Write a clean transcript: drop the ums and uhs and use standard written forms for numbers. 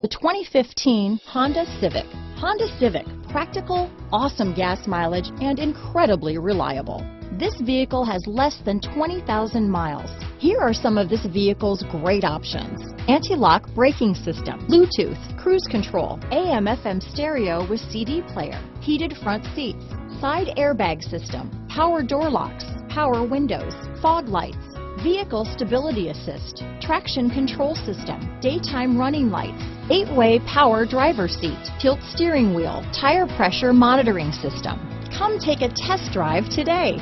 The 2015 Honda Civic. Honda Civic, practical, awesome gas mileage, and incredibly reliable. This vehicle has less than 20,000 miles. Here are some of this vehicle's great options: anti-lock braking system, Bluetooth, cruise control, AM/FM stereo with CD player, heated front seats, side airbag system, power door locks, power windows, fog lights, vehicle stability assist, traction control system, daytime running lights, 8-way power driver seat, tilt steering wheel, tire pressure monitoring system. Come take a test drive today.